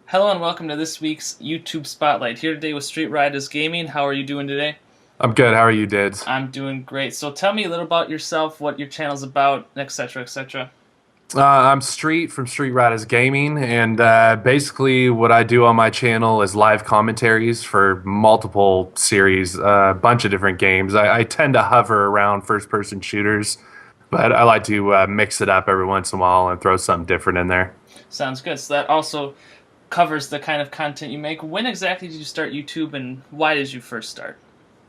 Hello and welcome to this week's YouTube Spotlight. Here today with StreetRidaz Gaming. How are you doing today? I'm good. How are you, Dids? I'm doing great. So tell me a little about yourself, what your channel's about, etc., etc. I'm Street from StreetRidaz Gaming, and basically what I do on my channel is live commentaries for multiple series, a bunch of different games. I tend to hover around first-person shooters, but I like to mix it up every once in a while and throw something different in there. Sounds good. So that also covers the kind of content you make. When exactly did you start YouTube and why did you first start?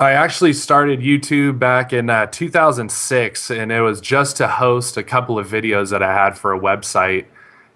I actually started YouTube back in 2006, and it was just to host a couple of videos that I had for a website.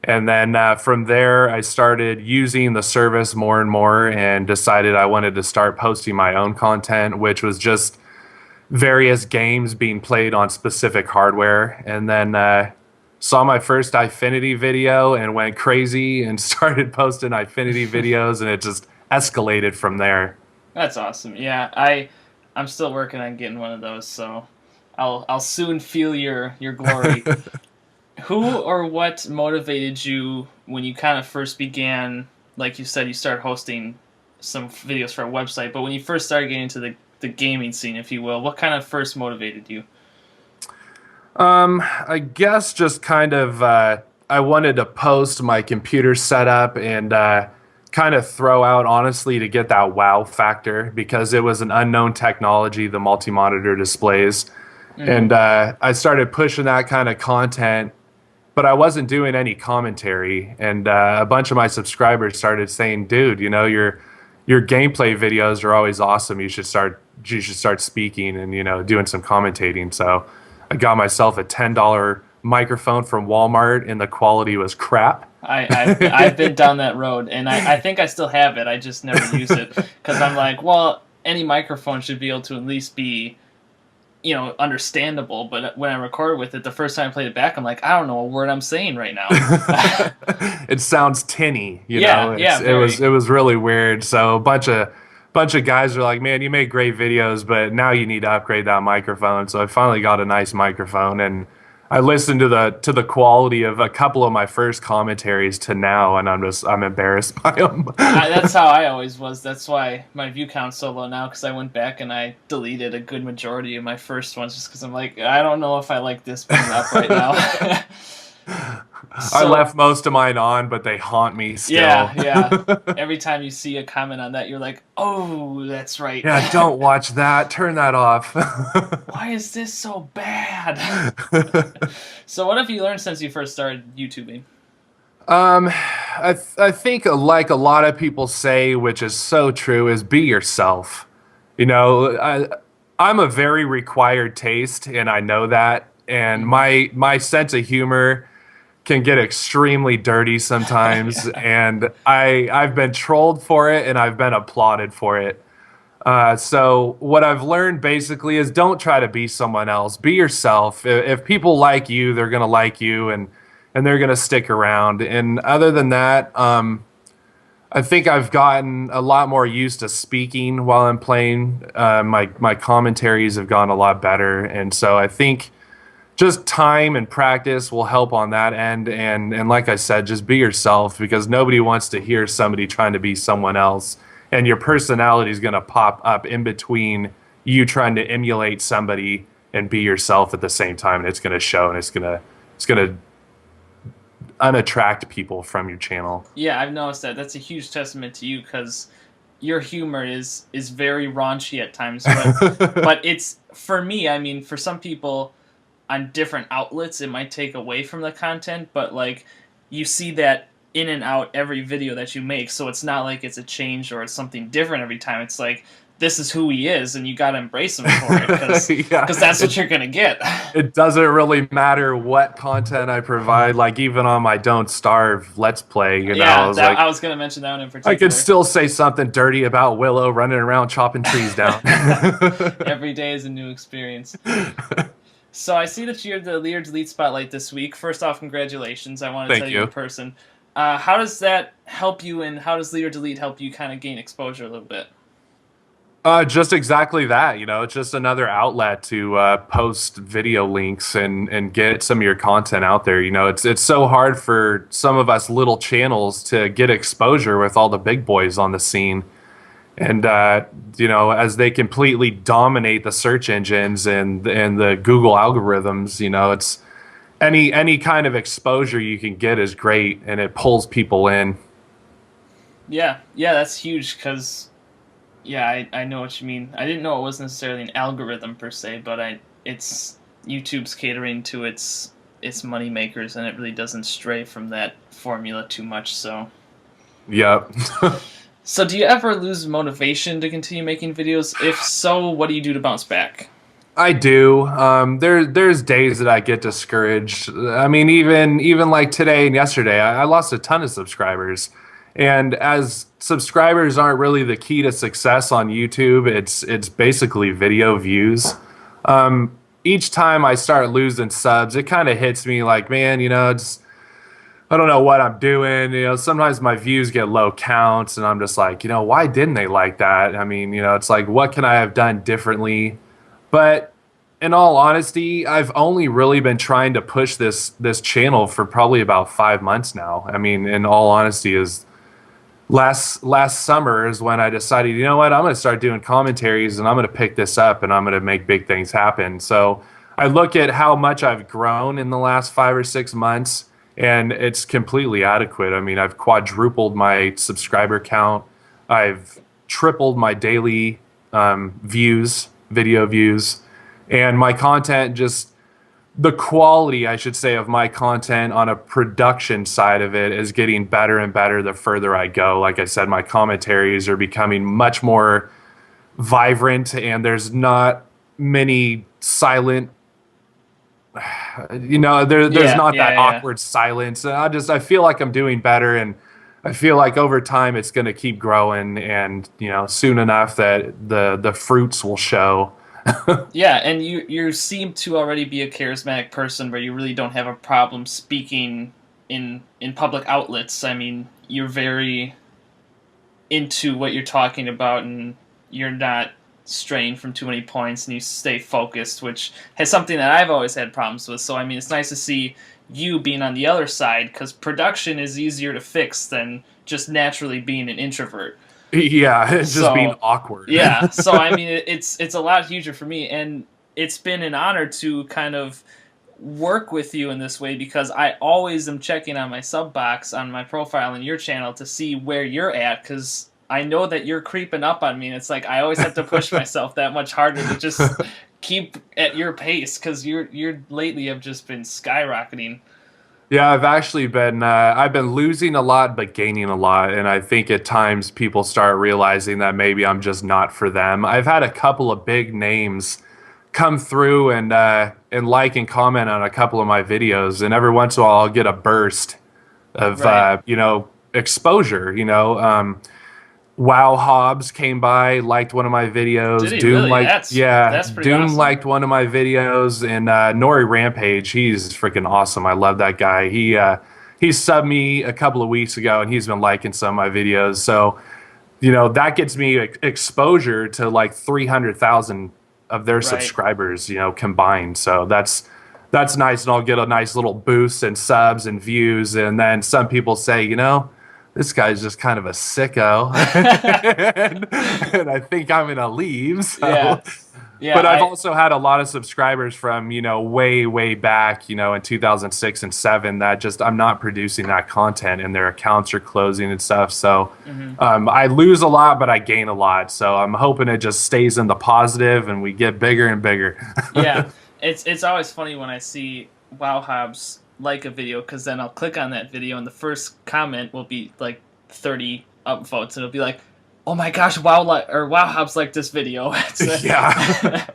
And then from there, I started using the service more and more and decided I wanted to start posting my own content, which was just various games being played on specific hardware. And then saw my first Infinity video and went crazy and started posting Infinity videos, and it just escalated from there. That's awesome. Yeah, I'm still working on getting one of those, so I'll soon feel your glory. Who or what motivated you when you kind of first began? Like you said, you started hosting some videos for a website, but when you first started getting into the gaming scene, if you will, what kind of first motivated you? I guess just kind of I wanted to post my computer setup and kind of throw out honestly to get that wow factor because it was an unknown technology, the multi-monitor displays. Mm-hmm. And I started pushing that kind of content, but I wasn't doing any commentary. And a bunch of my subscribers started saying, "Dude, your gameplay videos are always awesome. You should start speaking and doing some commentating." So I got myself a $10 microphone from Walmart, and the quality was crap. I've been down that road, and I think I still have it. I just never use it because I'm like, well, any microphone should be able to at least be, understandable. But when I record with it, the first time I played it back, I'm like, I don't know a word I'm saying right now. It sounds tinny, Yeah, yeah, it was very. it was really weird. So a bunch of guys are like, "Man, you make great videos, but now you need to upgrade that microphone." So I finally got a nice microphone, and I listened to the quality of a couple of my first commentaries to now, and I'm embarrassed by them. That's how I always was. That's why my view count's so low now, because I went back and I deleted a good majority of my first ones just because I'm like, I don't know if I like this being up right now. I So left most of mine on, but they haunt me yeah, still. yeah. Every time you see a comment on that, you're like, oh, that's right. Yeah, don't watch that. Turn that off. Why is this so bad? So what have you learned since you first started YouTubing? I think like a lot of people say, which is so true, is be yourself. You know, I'm a very required taste, and I know that. And Hmm. my sense of humor can get extremely dirty sometimes, Yeah. and I've been trolled for it, and I've been applauded for it. So what I've learned basically is don't try to be someone else. Be yourself. If people like you, they're gonna like you, and they're gonna stick around. And other than that, I think I've gotten a lot more used to speaking while I'm playing. My commentaries have gone a lot better, and so I think just time and practice will help on that end. And like I said, just be yourself because nobody wants to hear somebody trying to be someone else. And your personality is going to pop up in between you trying to emulate somebody and be yourself at the same time, and it's going to show, and it's going to unattract people from your channel. Yeah, I've noticed that. That's a huge testament to you because your humor is very raunchy at times, but it's for me. I mean, for some people on different outlets, it might take away from the content, but like you see that in and out every video that you make, so it's not like it's a change or it's something different every time. It's like this is who he is, and you got to embrace him for it Yeah, because that's what you're gonna get. it doesn't really matter what content I provide. Like even on my Don't Starve Let's Play, I Yeah, was that like, I was gonna mention that one in I could particular. still say something dirty about Willow running around chopping trees down. Every day is a new experience. So I see that you're the Leader Delete Spotlight this week. First off, congratulations. I want to tell Thank you in you. person. How does that help you, and how does Leader Delete help you kind of gain exposure a little bit? Just exactly that. It's just another outlet to post video links and get some of your content out there. It's so hard for some of us little channels to get exposure with all the big boys on the scene. And as they completely dominate the search engines and the Google algorithms, it's any kind of exposure you can get is great, and it pulls people in. Yeah, yeah, that's huge because yeah, I know what you mean. I didn't know it was necessarily an algorithm per se, but it's YouTube's catering to its money makers, and it really doesn't stray from that formula too much. So, Yep. so do you ever lose motivation to continue making videos? If so, what do you do to bounce back? I do. There's days that I get discouraged. I mean, even like today and yesterday, I lost a ton of subscribers. And as subscribers aren't really the key to success on YouTube, it's basically video views. Each time I start losing subs, it kind of hits me like, man, I don't know what I'm doing. Sometimes my views get low counts, and I'm just like, why didn't they like that? I mean, it's like, what can I have done differently? But in all honesty, I've only really been trying to push this channel for probably about 5 months now. I mean, in all honesty, is last summer is when I decided, you know what, I'm going to start doing commentaries and I'm going to pick this up and I'm going to make big things happen. So I look at how much I've grown in the last 5 or 6 months, and it's completely adequate. I mean, I've quadrupled my subscriber count. I've tripled my daily video views, and my content, just the quality, I should say, of my content on a production side of it is getting better and better the further I go. Like I said, my commentaries are becoming much more vibrant, and there's not many silent, there's not that awkward silence. And I feel like I'm doing better, and I feel like over time it's going to keep growing, and soon enough that the fruits will show. Yeah, and you seem to already be a charismatic person where you really don't have a problem speaking in public outlets. I mean, you're very into what you're talking about, and you're not straying from too many points, and you stay focused, which has something that I've always had problems with. So I mean, it's nice to see you being on the other side, because production is easier to fix than just naturally being an introvert. Yeah, just being awkward. Yeah, so I mean, it's a lot huger for me, and it's been an honor to kind of work with you in this way, because I always am checking on my sub box on my profile and your channel to see where you're at, because I know that you're creeping up on me, and it's like I always have to push myself that much harder to just keep at your pace, because you're lately have just been skyrocketing. Yeah, I've been losing a lot but gaining a lot, and I think at times people start realizing that maybe I'm just not for them. I've had a couple of big names come through and like and comment on a couple of my videos, and every once in a while I'll get a burst of Right. exposure. Wow Hobbs came by, liked one of my videos. Did he Doom really? That's pretty Doom awesome. liked one of my videos, and Nori Rampage, he's freaking awesome. I love that guy. He subbed me a couple of weeks ago, and he's been liking some of my videos. So that gets me exposure to like 300,000 of their Right. subscribers, combined. So that's nice, and I'll get a nice little boost in subs and views, and then some people say, this guy's just kind of a sicko, and I think I'm gonna leave. So. Yeah. Yeah. But I've also had a lot of subscribers from way back, in 2006 and 7, that just I'm not producing that content, and their accounts are closing and stuff. So I lose a lot, but I gain a lot. So I'm hoping it just stays in the positive, and we get bigger and bigger. Yeah, it's always funny when I see Wow Hobbs like a video, because then I'll click on that video and the first comment will be like 30 upvotes, and it'll be like, oh my gosh, Wow Hobbs liked this video. Yeah.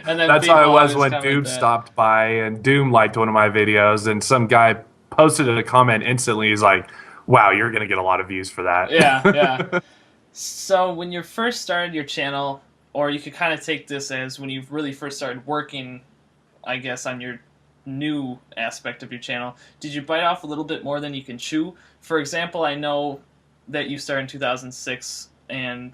And then That's people how it was always when comment Doom that. stopped by, and Doom liked one of my videos, and some guy posted a comment instantly. He's like, wow, you're going to get a lot of views for that. Yeah, yeah. So when you first started your channel, or you could kind of take this as when you really first started working, I guess, on your new aspect of your channel, did you bite off a little bit more than you can chew? For example, I know that you started in 2006, and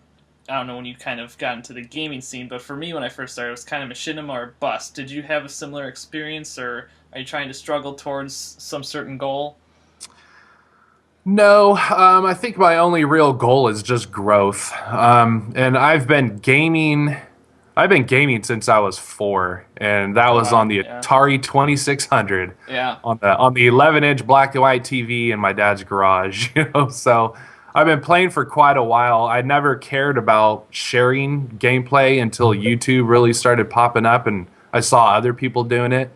I don't know when you kind of got into the gaming scene, but for me, when I first started, it was kind of machinima or bust. Did you have a similar experience, or are you trying to struggle towards some certain goal? No, I think my only real goal is just growth. And I've been gaming. I've been gaming since I was 4, and that Oh was wow, on the yeah, Atari 2600 yeah. on the 11-inch black and white TV in my dad's garage. So I've been playing for quite a while. I never cared about sharing gameplay until YouTube really started popping up, and I saw other people doing it.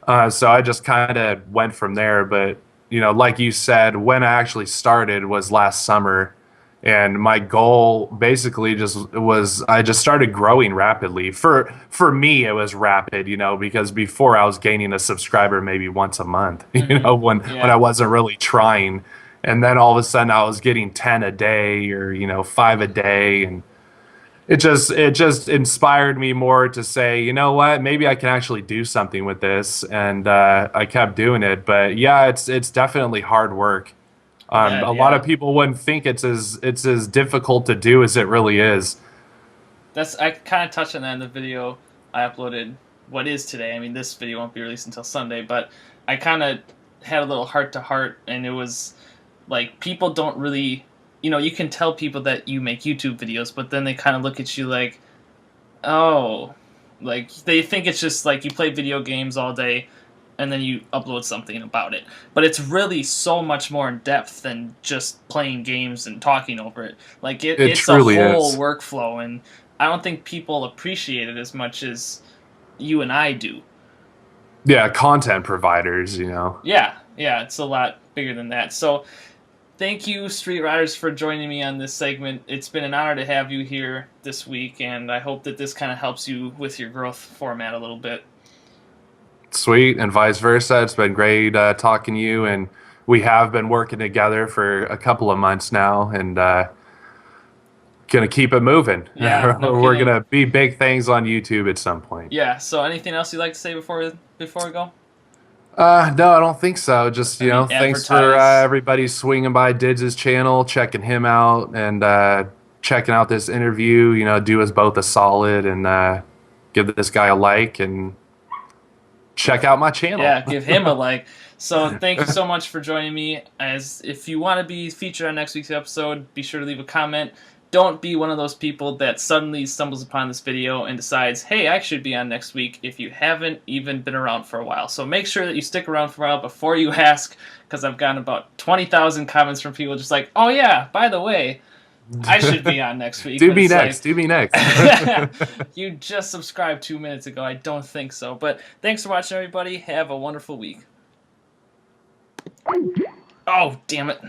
So I just kind of went from there. But like you said, when I actually started was last summer, and my goal basically just was I just started growing rapidly. For me, it was rapid, because before I was gaining a subscriber maybe once a month, Mm-hmm. when I Yeah. wasn't really trying, and then all of a sudden I was getting 10 a day or 5 a day, and it just inspired me more to say, you know what, maybe I can actually do something with this, and I kept doing it. But yeah, it's definitely hard work. I bet. A lot Yeah. of people wouldn't think it's as difficult to do as it really is. That's I kind of touched on that in the video I uploaded. What is today? I mean, this video won't be released until Sunday, but I kind of had a little heart to heart, and it was like people don't really, you can tell people that you make YouTube videos, but then they kind of look at you like, oh, like they think it's just like you play video games all day and then you upload something about it. But it's really so much more in depth than just playing games and talking over it. Like It it's a truly whole is. workflow, and I don't think people appreciate it as much as you and I do. Yeah, content providers. Yeah, yeah, it's a lot bigger than that. So thank you, Street Riders, for joining me on this segment. It's been an honor to have you here this week, and I hope that this kind of helps you with your growth format a little bit. Sweet, and vice versa. It's been great talking to you, and we have been working together for a couple of months now, and gonna keep it moving. Yeah, no We're kidding. gonna be big things on YouTube at some point. Yeah. So, anything else you'd like to say before we go? No, I don't think so. Just, I mean, thanks for advertise. everybody swinging by Dids' channel, checking him out, and checking out this interview. Do us both a solid, and give this guy a like, and check out my channel. Yeah, give him a like. So, thank you so much for joining me. As if you want to be featured on next week's episode, be sure to leave a comment. Don't be one of those people that suddenly stumbles upon this video and decides, hey, I should be on next week if you haven't even been around for a while. So make sure that you stick around for a while before you ask, because I've gotten about 20,000 comments from people just like, oh yeah, by the way, I should be on next week. Do But me it's next. like, Do me next. you just subscribed 2 minutes ago. I don't think so. But thanks for watching, everybody. Have a wonderful week. Oh, damn it.